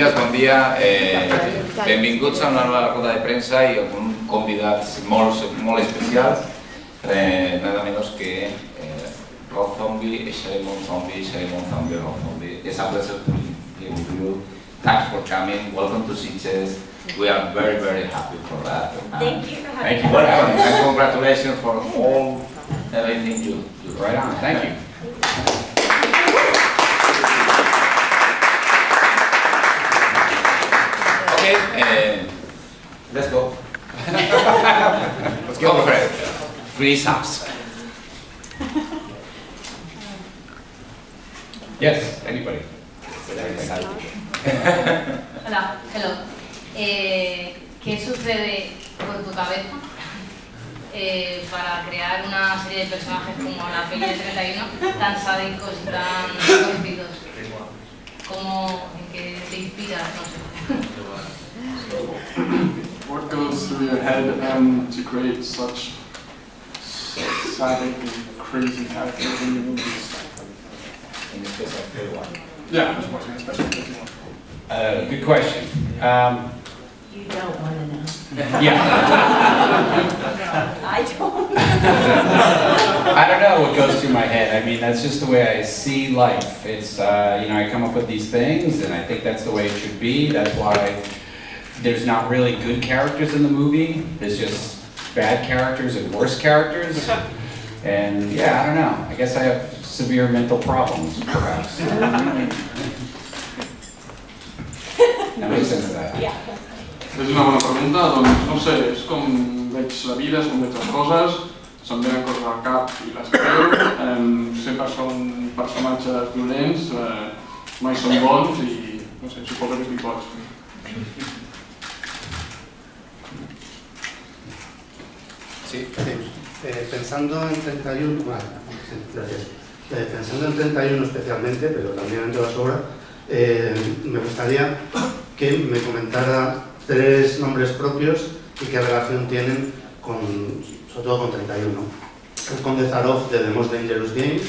bon dia. Benvinguts a una nova roda de premsa i amb convidats molt especials, nada menos que Rob Zombie, Sheri Moon Zombie, Rob Zombie. It's a pleasure to be with you. Thanks for coming. Welcome to Sitges. We are very, very happy for that. Thank you for having us. Thank you for having us. And congratulations for all everything you do. Right on. Thank you. Okay, let's go. Let's go for it. 3 subs. Yes, anybody. Hola, hello. ¿Qué sucede con tu cabeza para crear una serie de personajes como la peli de 31 tan sádicos y tan conocidos? ¿Cómo, en qué te inspiras? No sé. What goes through your head to create such sadistic and crazy characters in your movies? In the case of 31. Yeah, especially 31. Good question. You don't want to know. Yeah. I don't. I don't know what goes through my head. I mean, that's just the way I see life. It's, I come up with these things, and I think that's the way it should be. That's why there's not really good characters in the movie. There's just bad characters and worse characters. And yeah, I don't know. I guess I have severe mental problems, perhaps. That makes sense of that. Yeah. És una bona pregunta, doncs no sé, és com veig la vida, és com veig les coses, se'm venen coses al cap i les creu, sempre són personatges violents, mai són bons i no sé, suposo que estic boig. Sí. Pensando en 31, gracias. Pensando en 31 especialmente, pero también en toda su obra, me gustaría que me comentara 3 nombres propios y qué relación tienen sobre todo con 31. El Conde Zarov de The Most Dangerous Game,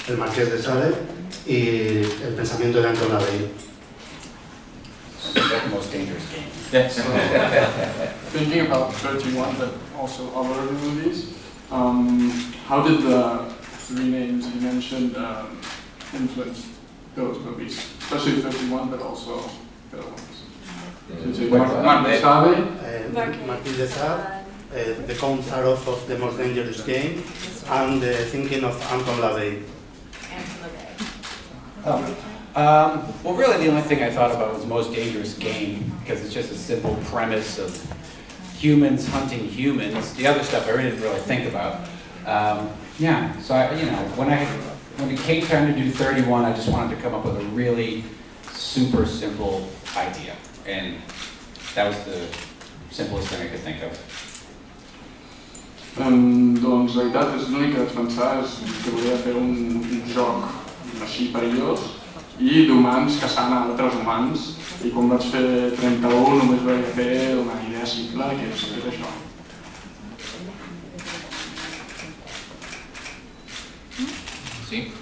el Marqués de Sade y el pensamiento de Anton LaVey. The most dangerous game. Thinking about 31, but also other movies, how did the 3 names you mentioned influence those movies? Especially 31, but also the other ones. Marqués de Sade, the Count Zarov of The Most Dangerous Game, and thinking of Anton LaVey. Well, really the only thing I thought about was Most Dangerous Game, because it's just a simple premise of humans hunting humans. The other stuff I really didn't really think about. Yeah, so when it came time to do 31, I just wanted to come up with a really super simple idea. And that was the simplest thing I could think of. Doncs la veritat és l'únic que vaig pensar és que volia fer un joc així perillós i d'humans caçant a altres humans, i quan vaig fer 31 només vaig fer una idea simple que és això. Sí.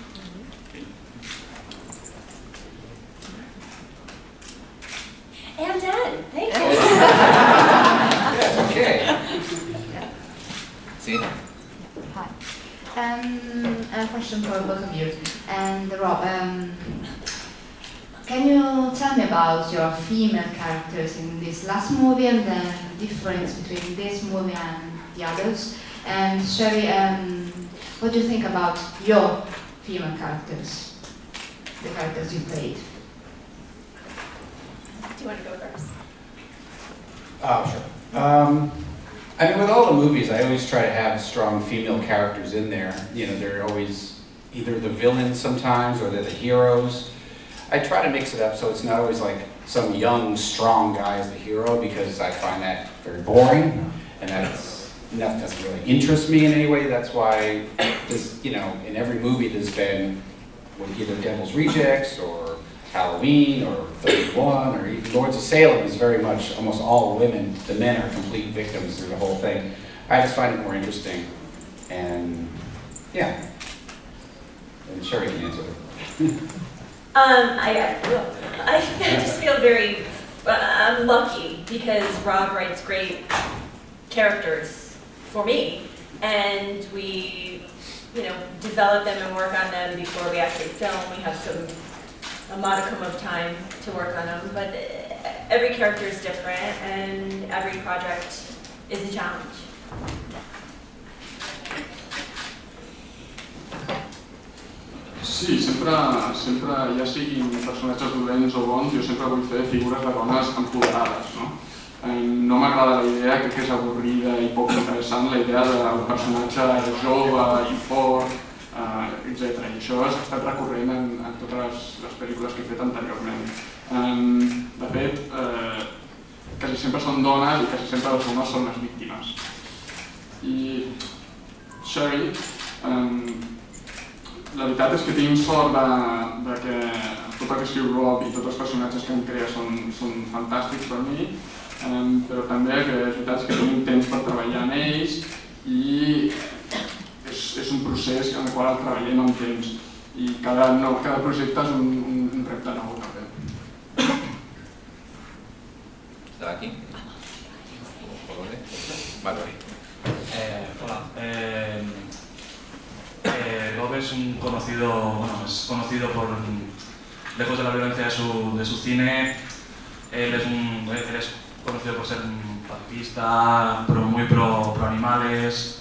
And done. Thank you. Yes, okay. Sí. Hi. A question for both of you. And Rob, can you tell me about your female characters in this last movie and the difference between this movie and the others? And Sheri, what do you think about your female characters, the characters you played? Do you want to go first? Oh, sure. I mean, with all the movies, I always try to have strong female characters in there. You know, they're always either the villains sometimes or they're the heroes. I try to mix it up so it's not always like some young, strong guy as the hero, because I find that very boring, and that doesn't really interest me in any way. That's why this, in every movie there's been either Devil's Rejects or Halloween or 31 or even Lords of Salem is very much almost all women. The men are complete victims through the whole thing. I just find it more interesting, and yeah. And Sheri can answer it. I just feel very lucky because Rob writes great characters for me, and we, develop them and work on them before we actually film. We have a modicum of time to work on them, but every character is different, and every project is a challenge. Sí, sempre, ja siguin personatges dolents o bons, jo sempre vull fer figures de dones empoderades, no? No m'agrada la idea, crec que és avorrida i poc interessant, la idea del personatge jove i fort, etc. I això ha estat recurrent en totes les pel·lícules que he fet anteriorment. De fet, quasi sempre són dones i quasi sempre les dones són les víctimes. I Sheri, la veritat és que tinc sort de que tot el que escriu Rob i tots els personatges que em crea són fantàstics per mi, però també la veritat és que tenim temps per treballar en ells i és un procés en el qual treballem amb temps i cada projecte és un repte nou també. ¿Está aquí? Vale. Hola. Rob es conocido por, lejos de la violencia de su cine, él es conocido por ser un pacifista, muy pro animales,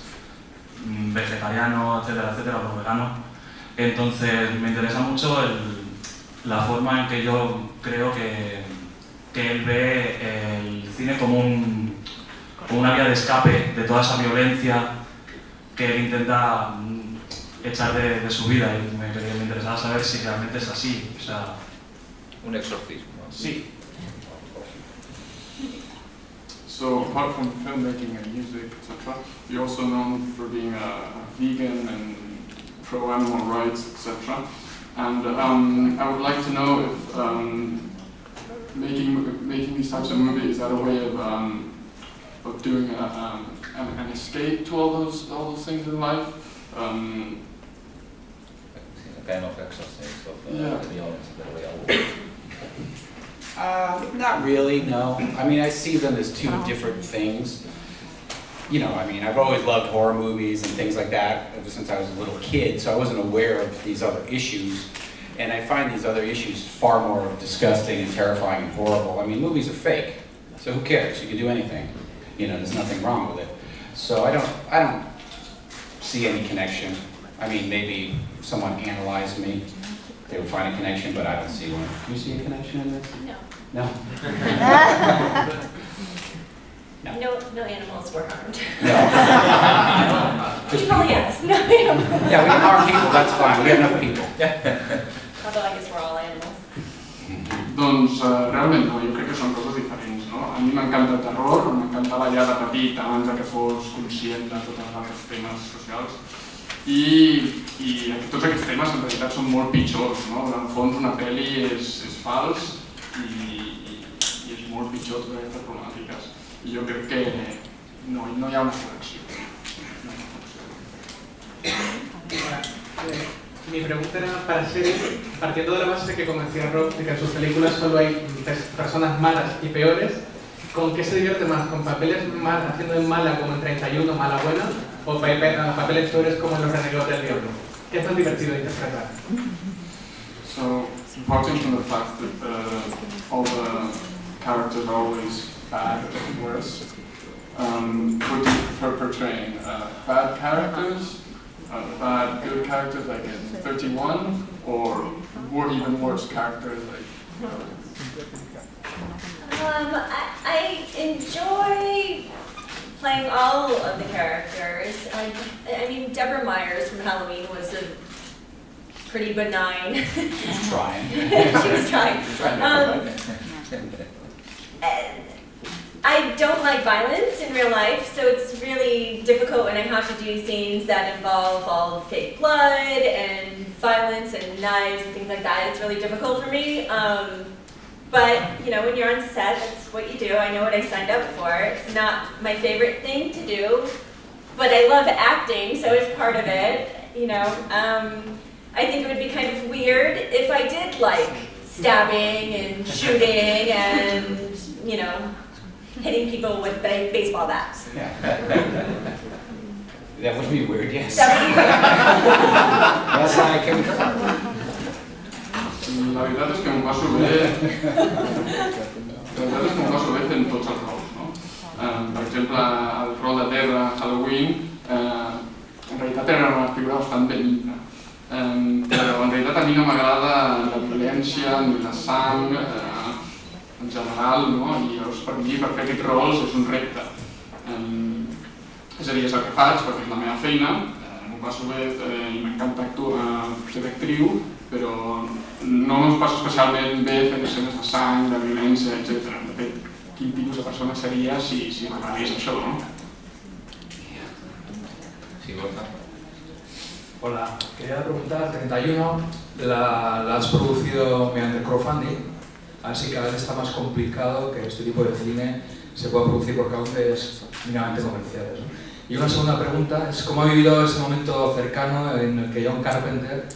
vegetariano, etcétera, pro vegano. Entonces me interesa mucho la forma en que yo creo que él ve el cine como una vía de escape de toda esa violencia que él intenta echar de su vida, y me interesaba saber si realmente es así. O sea, Un exorcismo. sí. So apart from filmmaking and music, etc., you're also known for being a vegan and pro-animal rights, etc. And I would like to know if making these types of movies, is that a way of doing an escape to all those things in life? Kind of exorcism of Yeah. the real world. Not really, no. I mean, I see them as two different things. I've always loved horror movies and things like that ever since I was a little kid, so I wasn't aware of these other issues. And I find these other issues far more disgusting and terrifying and horrible. I mean, movies are fake, so who cares? You can do anything. There's nothing wrong with it. So I don't see any connection. I mean, maybe if someone analyzed me, they would find a connection, but I don't see one. Do you see a connection in this? No. No? No animals were harmed. No. People, yes, no animals. Yeah, we can harm people, that's fine. We have enough people. Although I guess we're all animals. Doncs realment no, jo crec que són coses diferents, no? A mi m'encanta el terror, m'encantava ja de petit, abans que fos conscient de tots els altres temes socials. I tots aquests temes en realitat són molt pitjors, no? En el fons una pel·li és fals i és molt pitjor totes aquestes problemàtiques. I jo crec que no hi ha una connexió. Mi pregunta era para Sheri, partiendo de la base que, como decía Rob, de que en sus películas solo hay personas malas y peores, ¿con qué se divierte más? ¿Con papeles haciendo de mala como en 31, mala buena? ¿O papeles peores como en Los Renegados del Diablo? ¿Qué es más divertido de interpretar? So, apart from the fact that all the characters are always bad or worse, would you prefer portraying bad characters, bad good characters like in 31, or even worse characters like... I enjoy playing all of the characters. I mean, Deborah Myers from Halloween was a pretty benign. She's trying. She was trying. I don't like violence in real life, so it's really difficult when I have to do scenes that involve all fake blood and violence and knives and things like that. It's really difficult for me. But, when you're on set, that's what you do. I know what I signed up for. It's not my favorite thing to do, but I love acting, so it's part of it, I think it would be kind of weird if I did like stabbing and shooting and, you know, hitting people with baseball bats. Yeah. That would be weird, yes. That would be weird. Yes, I concur. La veritat és que m'ho passo bé. La veritat és que m'ho passo bé fent tots els rols, no? Per exemple, el rol de Terra a Halloween, en realitat era una figura bastant benigna. Però en realitat a mi no m'agrada la violència ni la sang en general, no? I llavors per mi, per fer aquests rols, és un repte. És a dir, és el que faig perquè és la meva feina, m'ho passo bé i m'encanta ser d'actriu, però no m'ho passo especialment bé fent escenes de sang, de violència, etc. De fet, quin tipus de persona seria si m'agradés això, no? Sí, Borja. Hola, quería preguntar, 31, la has producido mediante crowdfunding, así que a veces está más complicado que este tipo de cine se pueda producir por cauces mínimamente comerciales, ¿no? Y una segunda pregunta es cómo ha vivido ese momento cercano en el que John Carpenter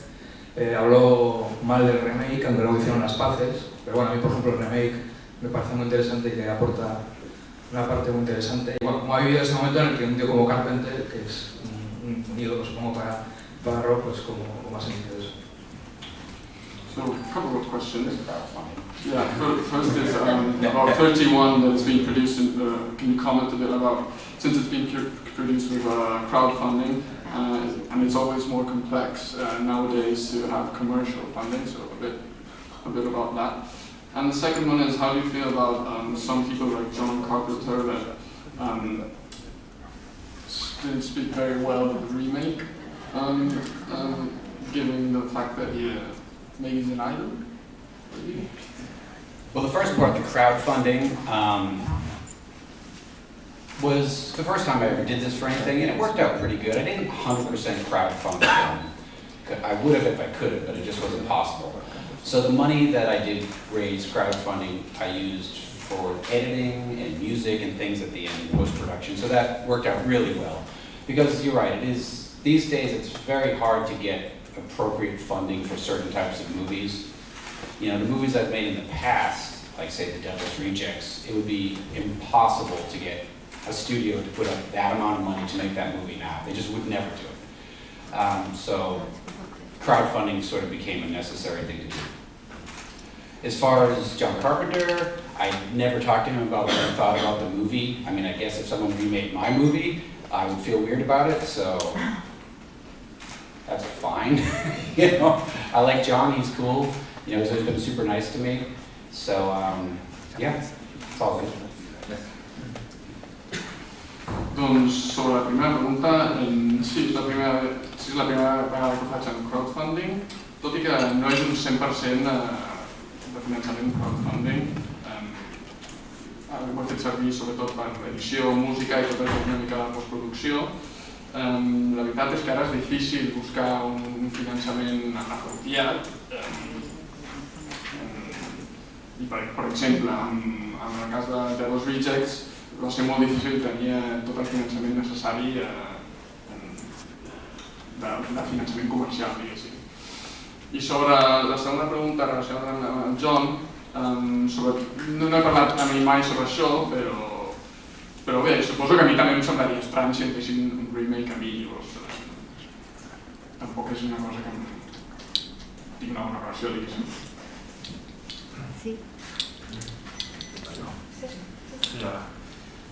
habló mal del remake, aunque luego hicieron las paces, pero bueno, a mí por ejemplo el remake me parece muy interesante y que aporta una parte muy interesante. Y bueno, cómo ha vivido ese momento en el que un tío como Carpenter, que es un ídolo supongo para Rob, pues cómo ha sentido eso. So, a couple of questions. Yeah, first is about 31 that has been produced. Can you comment a bit about, since it's been produced with crowdfunding, and it's always more complex nowadays to have commercial funding, so a bit about that. And the second one is, how do you feel about some people like John Carpenter that didn't speak very well of the remake, given the fact that maybe he's an idol? Well, the first part, the crowdfunding, was the first time I ever did this for anything, and it worked out pretty good. I didn't 100% crowdfund it. I would have if I could have, but it just wasn't possible. So the money that I did raise crowdfunding, I used for editing and music and things at the end, post-production. So that worked out really well. Because you're right, it is, these days it's very hard to get appropriate funding for certain types of movies. You know, the movies I've made in the past, like say The Devil's Rejects, it would be impossible to get a studio to put up that amount of money to make that movie now. They just would never do it. So crowdfunding sort of became a necessary thing to do. As far as John Carpenter, I never talked to him about what I thought about the movie. I mean, I guess if someone remade my movie, I would feel weird about it, so that's fine. You know, I like John, he's cool. You know, he's always been super nice to me. So, yeah, it's all good. Doncs sobre la primera pregunta, sí, és la primera vegada que faig en crowdfunding, tot i que no és un 100% de finançament crowdfunding. Ho he fet servir sobretot per edició, música i tota una mica de postproducció. La veritat és que ara és difícil buscar un finançament apropiat. I per exemple, en el cas de Devil's Rejects, va ser molt difícil tenir tot el finançament necessari de finançament comercial, diguéssim. I sobre la segona pregunta relacionada amb John, no he parlat a mi mai sobre això, però bé, suposo que a mi també em semblaria estrany si em fessin un remake a mi, tampoc és una cosa que tinc una bona relació, diguéssim. Sí.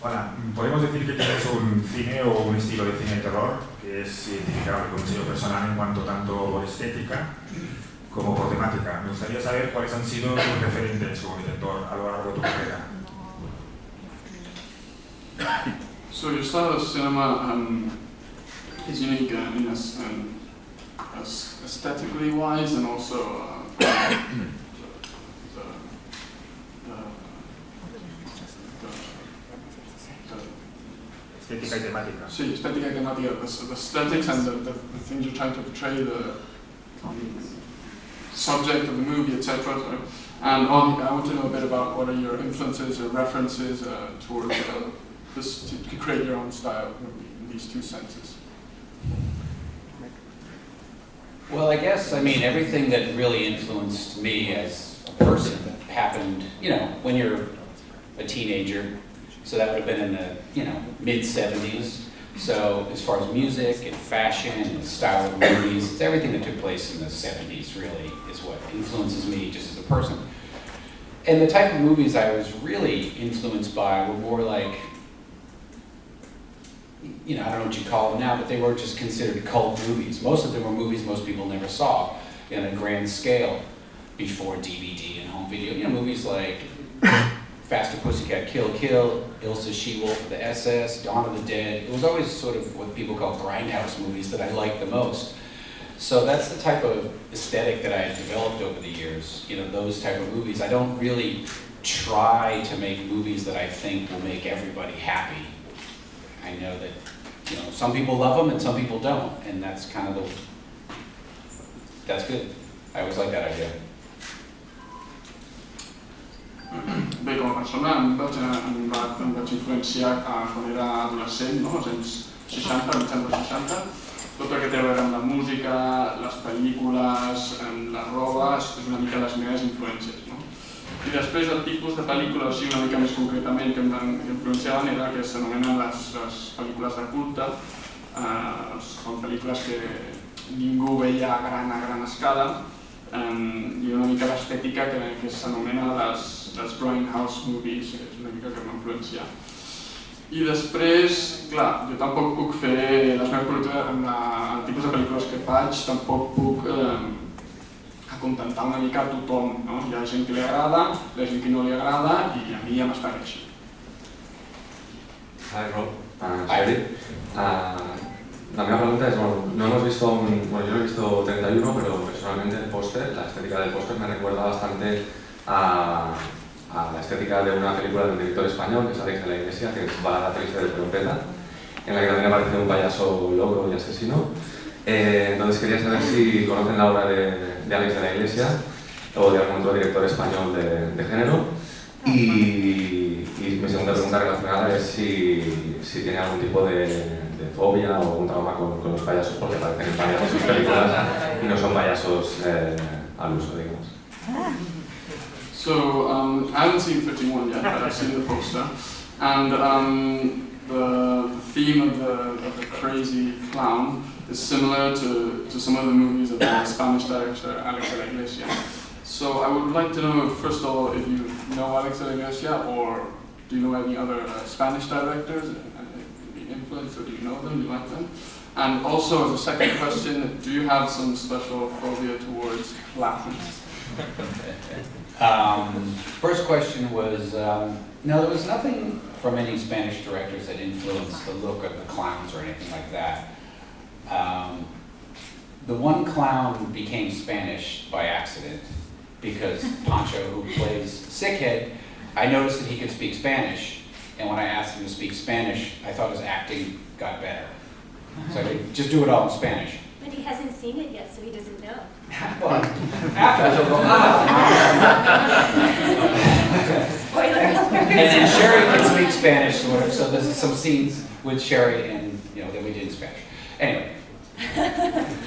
Hola, podemos decir que tienes un cine o un estilo de cine de terror que es identificable con un sello personal en cuanto tanto estética como por temática. Me gustaría saber cuáles han sido tus referentes como director a lo largo de tu carrera. So your style of cinema is unique aesthetically wise and also Estética y temática. Sí, estética y temática. The aesthetics and the things you're trying to portray, the subject of the movie, etc. And I want to know a bit about what are your influences or references towards this to create your own style in these two senses. Well, I guess, I mean, everything that really influenced me as a person happened, you know, when you're a teenager. So that would have been in the, you know, mid-70s. So as far as music and fashion and style of movies, it's everything that took place in the 70s really is what influences me just as a person. And the type of movies I was really influenced by were more like, you know, I don't know what you call them now, but they were just considered cult movies. Most of them were movies most people never saw in a grand scale before DVD and home video. You know, movies like Faster Pussycat Kill Kill, Ilsa She-Wolf of the SS, Dawn of the Dead. It was always sort of what people call grindhouse movies that I liked the most. So that's the type of aesthetic that I had developed over the years, you know, those type of movies. I don't really try to make movies that I think will make everybody happy. I know that, you know, some people love them and some people don't, and that's kind of that's good. I always like that idea. Bé, com a persona em vaig influenciar quan era adolescent, no? Als anys 60, mitjans dels 60. Tot el que té a veure amb la música, les pel·lícules, la roba, és una mica les meves influències, no? I després el tipus de pel·lícules, una mica més concretament, que em influenciaven era el que s'anomenen les pel·lícules de culte. Són pel·lícules que ningú veia a gran escala, i una mica l'estètica que s'anomena les grindhouse movies, és una mica que m'ha influenciat. I després, clar, jo tampoc puc fer les meves pel·lícules amb el tipus de pel·lícules que faig, tampoc puc acontentar una mica a tothom, no? Hi ha gent que li agrada, hi ha gent que no li agrada i a mi ja m'està bé així. Hi Rob, Sheri. La meva pregunta es, bueno, yo no he visto 31, pero personalmente el póster, la estética del póster me recuerda bastante a la estética de una película de un director español, que es Alex de la Iglesia, que es Balada Triste de Trompeta, en la que también aparece un payaso loco y asesino. Entonces quería saber si conocen la obra de Alex de la Iglesia o de algún otro director español de género. Y mi segunda pregunta relacionada es si tiene algún tipo de fobia o un trauma con los payasos, porque aparecen en payasos en sus películas y no son payasos al uso, digamos. So, I haven't seen 31 yet, but I've seen the poster. And the theme of the crazy clown is similar to some of the movies of the Spanish director Alex de la Iglesia. So I would like to know, first of all, if you know Alex de la Iglesia, or do you know any other Spanish directors? Influence, or do you know them, do you like them? And also, as a second question, do you have some special phobia towards clowns? First question was, no, there was nothing from any Spanish directors that influenced the look of the clowns or anything like that. The one clown became Spanish by accident because Pancho, who plays Sickhead, I noticed that he could speak Spanish. And when I asked him to speak Spanish, I thought his acting got better. So I could just do it all in Spanish. But he hasn't seen it yet, so he doesn't know. Well, after he'll go, Spoiler alert. And then Sheri can speak Spanish, sort of, so there's some scenes with Sheri and, you know, that we did in Spanish. Anyway.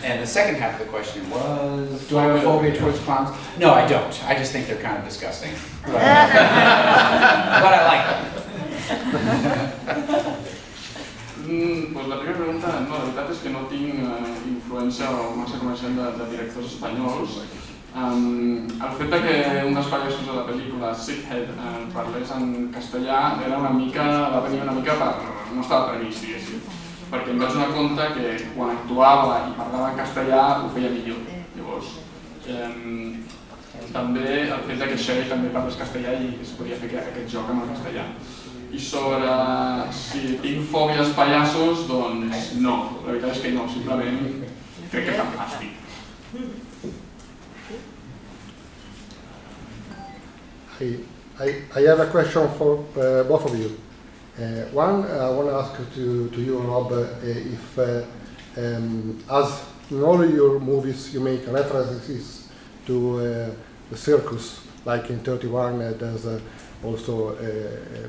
And the second half of the question was, do I have a phobia towards clowns? No, I don't. I just think they're kind of disgusting. But I like them. Pues la primera pregunta, no, la veritat és que no tinc influència o massa coneixement de directors espanyols. El fet que un dels pallassos de la pel·lícula, Sickhead, parlés en castellà va venir una mica per... no estava previst, diguéssim, perquè em vaig donar compte que quan actuava i parlava en castellà ho feia millor. Llavors, també el fet que Sheri també parlés castellà i es podia fer aquest joc amb el castellà. I sobre si tinc fòbies pallassos, doncs no, la veritat és que no, simplement crec que fan fàstic. I have a question for both of you. One, I want to ask to you, Rob, if as in all your movies you make references to the circus, like in 31 there's also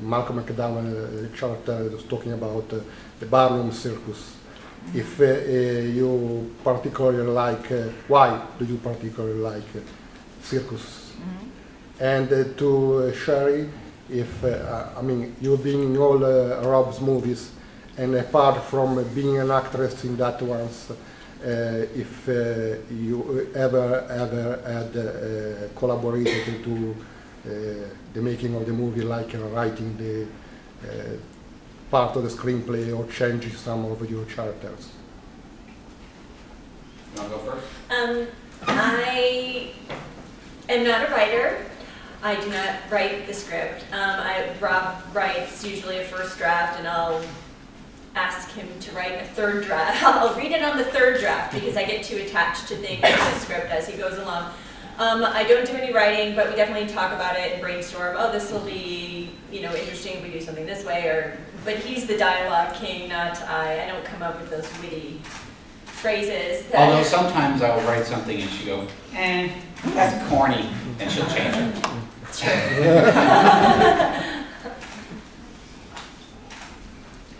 Malcolm McDowell character was talking about the Barnum Circus. if you particularly like, why do you particularly like circus? And to Sheri, if, I mean, you've been in all Rob's movies, and apart from being an actress in that ones, if you ever had collaborated to the making of the movie, like writing the part of the screenplay or changing some of your characters. You want to go first? I am not a writer. I do not write the script. Rob writes usually a first draft, and I'll ask him to write a third draft. I'll read it on the third draft because I get too attached to things in the script as he goes along. I don't do any writing, but we definitely talk about it and brainstorm. Oh, this will be, interesting if we do something this way. But he's the dialogue king, not I. I don't come up with those witty phrases. Although sometimes I will write something and she'll go, that's corny, and she'll change it.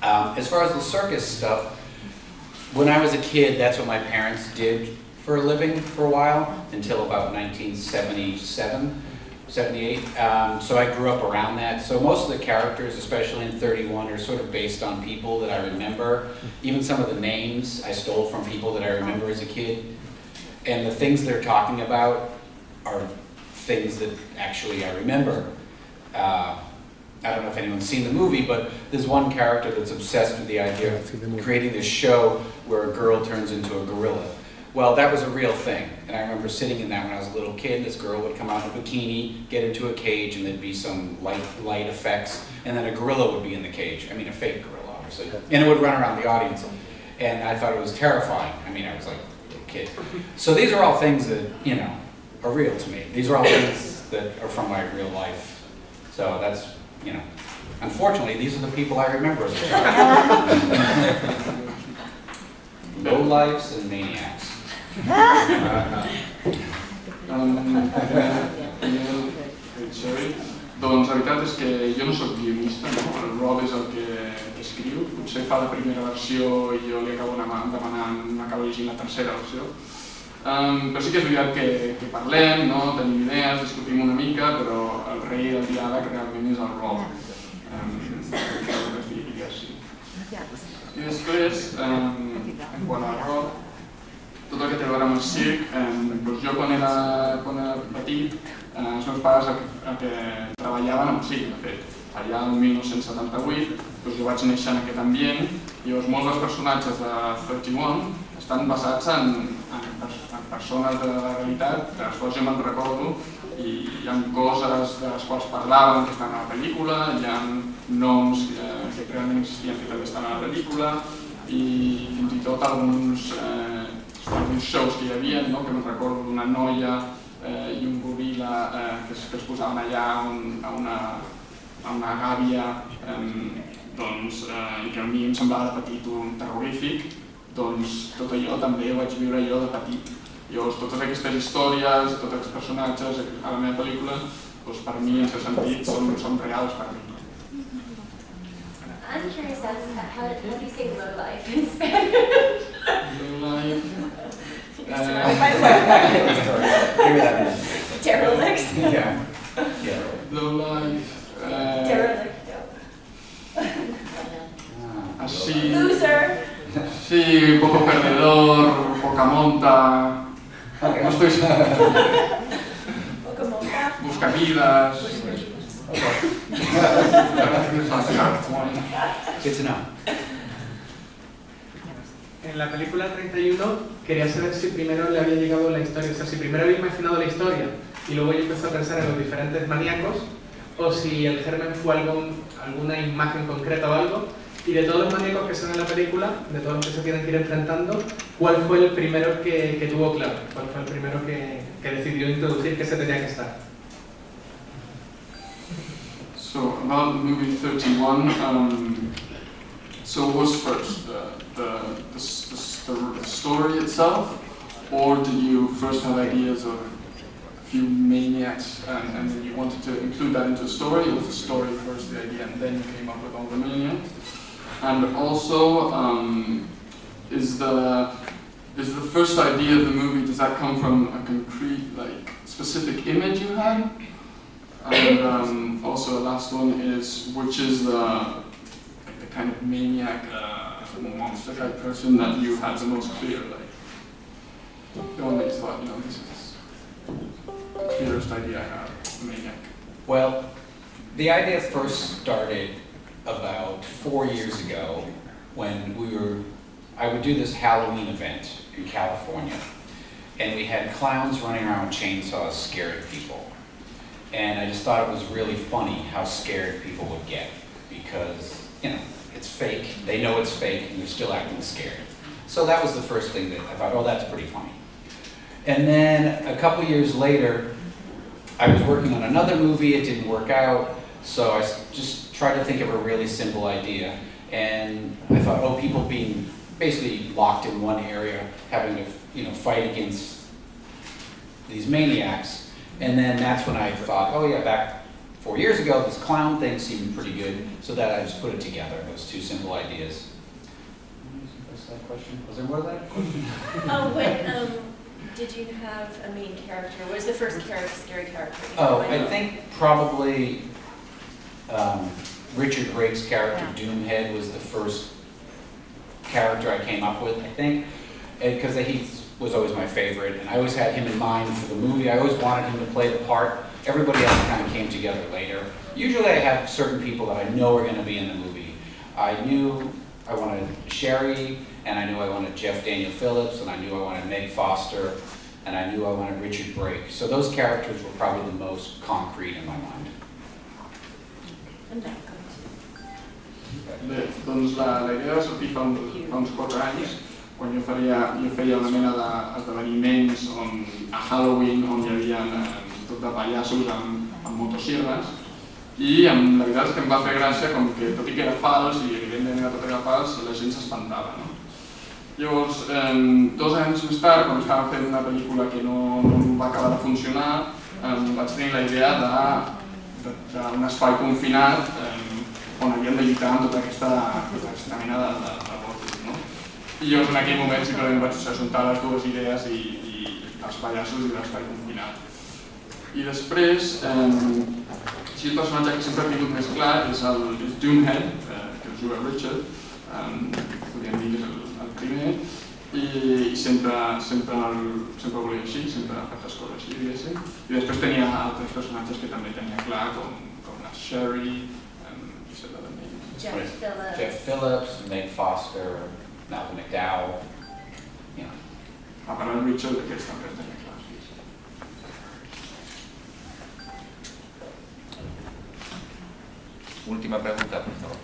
As far as the circus stuff, when I was a kid, that's what my parents did for a living for a while, until about 1977, 78. So I grew up around that. So most of the characters, especially in 31, are sort of based on people that I remember. Even some of the names I stole from people that I remember as a kid. And the things they're talking about are things that actually I remember. I don't know if anyone's seen the movie, but there's one character that's obsessed with the idea of creating this show where a girl turns into a gorilla. Well, that was a real thing, and I remember sitting in that when I was a little kid. This girl would come out in a bikini, get into a cage, and there'd be some light effects, and then a gorilla would be in the cage. I mean, a fake gorilla, obviously, and it would run around the audience. And I thought it was terrifying. I mean, I was like a little kid. So these are all things that, are real to me. These are all things that are from my real life. So that's, unfortunately, these are the people I remember as a child. Lowlifes and maniacs. Doncs la veritat és que jo no soc guionista, no? El Rob és el que escriu, potser fa la primera versió i jo li acabo demanant, acabo llegint la tercera versió. Però sí que és veritat que parlem, no? Tenim idees, discutim una mica, però el rei del diàleg realment és el Rob. I després, quant al Rob, tot el que té a veure amb el circ, doncs jo quan era petit, els meus pares el que treballaven amb circ, de fet. Allà el 1978 doncs jo vaig néixer en aquest ambient i llavors molts dels personatges de 31 estan basats en persones de la realitat, de les quals jo me'n recordo, i hi ha coses de les quals parlaven que estan a la pel·lícula, hi ha noms que realment existien que també estan a la pel·lícula i fins i tot alguns shows que hi havia, que me'n recordo d'una noia i un goril·la que es posaven allà a una gàbia i que a mi em semblava de petit un terrorífic, doncs tot allò també ho vaig viure jo de petit. Llavors totes aquestes històries, tots aquests personatges a la meva pel·lícula, per mi en aquest sentit són reals per mi. I'm curious as how do you say low life in Spanish? Low life. Derelicts. Yeah. Low life. Derelicto. Así. Loser. Sí, un poco perdedor, poca monta. No estoy seguro. Poca monta. Buscavidas. Good to know. En la película 31 quería saber si primero le había llegado la historia, o sea, si primero había imaginado la historia y luego yo empecé a pensar en los diferentes maníacos, o si el germen fue alguna imagen concreta o algo, y de todos los maníacos que son en la película, de todos los que se tienen que ir enfrentando, ¿cuál fue el primero que tuvo claro? ¿Cuál fue el primero que decidió introducir que se tenía que estar? So, about the movie 31, so what was first, the story itself, or did you first have ideas of a few maniacs and then you wanted to include that into the story, or was the story first the idea and then you came up with all the maniacs? And also, is the first idea of the movie, does that come from a concrete, like, specific image you had? And also the last one is, which is the kind of maniac, monster type person that you had the most clear, like, the one that you thought, you know, this is the clearest idea I have, the maniac. Well, the idea first started about 4 years ago when I would do this Halloween event in California, and we had clowns running around with chainsaws scaring people. And I just thought it was really funny how scared people would get because, you know, it's fake, they know it's fake, and they're still acting scared. So that was the first thing that I thought, oh, that's pretty funny. And then a couple years later, I was working on another movie, it didn't work out, so I just tried to think of a really simple idea. And I thought, oh, people being basically locked in one area, having to, you know, fight against these maniacs. And then that's when I thought, oh yeah, back 4 years ago, this clown thing seemed pretty good, so that I just put it together, those two simple ideas. What's that question? Was there more to that question? Did you have a main character? What was the first scary character? Oh, I think probably Richard Brake's character, Doomhead, was the first character I came up with, I think, because he was always my favorite, and I always had him in mind for the movie. I always wanted him to play the part. Everybody else kind of came together later. Usually I have certain people that I know are going to be in the movie. I knew I wanted Sheri, and I knew I wanted Jeff Daniel Phillips, and I knew I wanted Meg Foster, and I knew I wanted Richard Brake. So those characters were probably the most concrete in my mind. Bé, doncs la idea va sortir fa uns 4 anys, quan jo feia una mena d'esdeveniments a Halloween on hi havia tot de pallassos amb motosierres, i la veritat és que em va fer gràcia com que tot i que era fals i evidentment era tot era fals, la gent s'espantava, no? Llavors, 2 anys més tard, quan estava fent una pel·lícula que no va acabar de funcionar, vaig tenir la idea d'un espai confinat on havíem de lluitar amb tota aquesta mena de robots, no? I llavors en aquell moment simplement vaig ajuntar les dues idees i els pallassos i l'espai confinat. I després, el personatge que sempre he tingut més clar és Doomhead, que el juga Richard, podríem dir que és el primer, i sempre volia així, sempre ha fet les coses així, diguéssim. I després tenia altres personatges que també tenia clar, com la Sheri, Jeff Phillips, Meg Foster, Malcolm McDowell. You know. A part del Richard, aquests també els tenia clars. Última pregunta, por favor.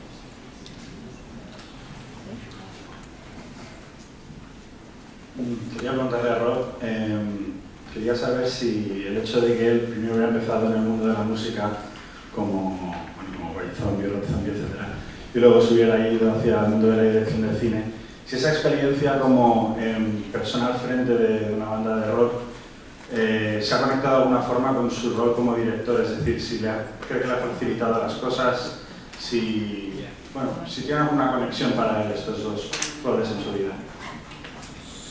Quería preguntarle a Rob, quería saber si el hecho de que él primero hubiera empezado en el mundo de la música como zombie, rock zombie, etc., y luego se hubiera ido hacia el mundo de la dirección del cine, si esa experiencia como persona al frente de una banda de rock se ha conectado de alguna forma con su rol como director, es decir, si cree que le ha facilitado las cosas, si tiene alguna conexión para él estos dos roles en su vida.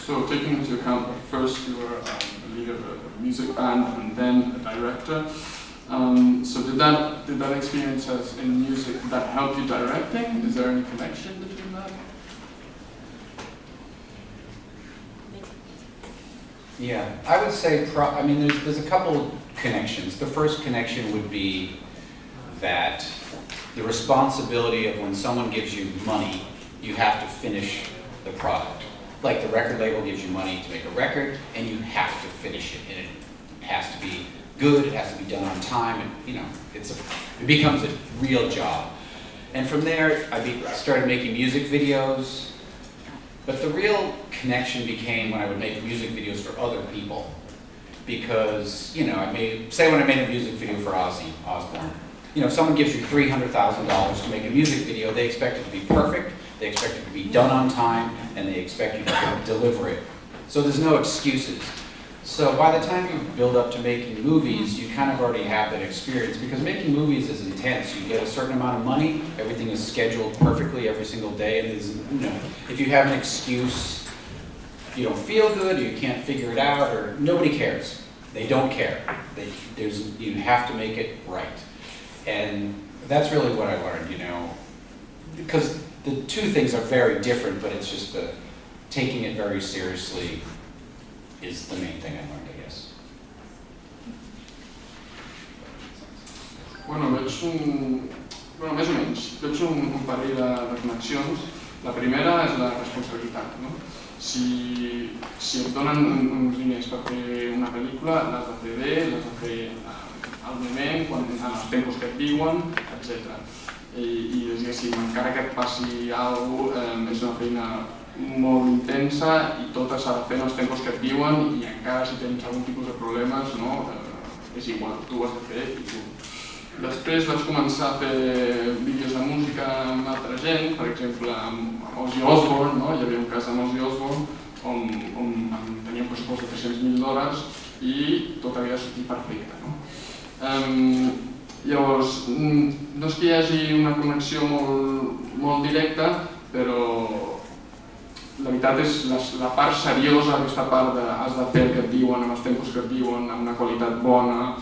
So, taking into account that first you were a leader of a music band and then a director, so did that experience in music that help you directing? Is there any connection between that? Yeah, I would say, there's a couple connections. The first connection would be that the responsibility of when someone gives you money, you have to finish the product. Like the record label gives you money to make a record, and you have to finish it, and it has to be good, it has to be done on time, and it becomes a real job. And from there, I started making music videos. But the real connection became when I would make music videos for other people. Because, when I made a music video for Ozzy Osbourne, if someone gives you $300,000 to make a music video, they expect it to be perfect, they expect it to be done on time, and they expect you to deliver it. So there's no excuses. So by the time you build up to making movies, you kind of already have that experience, because making movies is intense. You get a certain amount of money, everything is scheduled perfectly every single day, and there's, if you have an excuse, you don't feel good, or you can't figure it out, or nobody cares. They don't care. You have to make it right. And that's really what I learned, because the two things are very different, but it's just taking it very seriously is the main thing I learned, I guess. Bueno, més o menys, veig un parell de connexions. La primera és la responsabilitat, no? Si et donen uns diners per fer una pel·lícula, l'has de fer bé, l'has de fer al moment, en els tempos que et diuen, etc. I diguéssim, encara que et passi alguna cosa, és una feina molt intensa i tot s'ha de fer en els tempos que et diuen, i encara si tens algun tipus de problemes, és igual, tu ho has de fer i tu. Després vaig començar a fer vídeos de música amb altra gent, per exemple amb Ozzy Osbourne, hi havia un cas amb Ozzy Osbourne on tenia un pressupost de $300,000 i tot havia de sortir perfecte. Llavors, no és que hi hagi una connexió molt directa, però la veritat és la part seriosa, aquesta part de has de fer el que et diuen, amb els tempos que et diuen, amb una qualitat bona,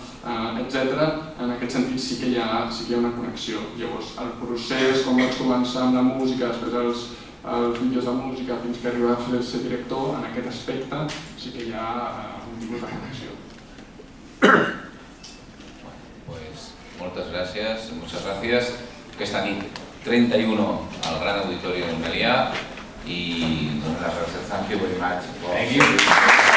etc. En aquest sentit sí que hi ha una connexió. Llavors, el procés, com vaig començar amb la música, després els vídeos de música, fins que arribar a ser director, en aquest aspecte sí que hi ha un tipus de connexió. Pues muchas gracias. Aquesta nit 31 al Gran Auditorio de Melià, y las gracias. Thank you very much. Thank you.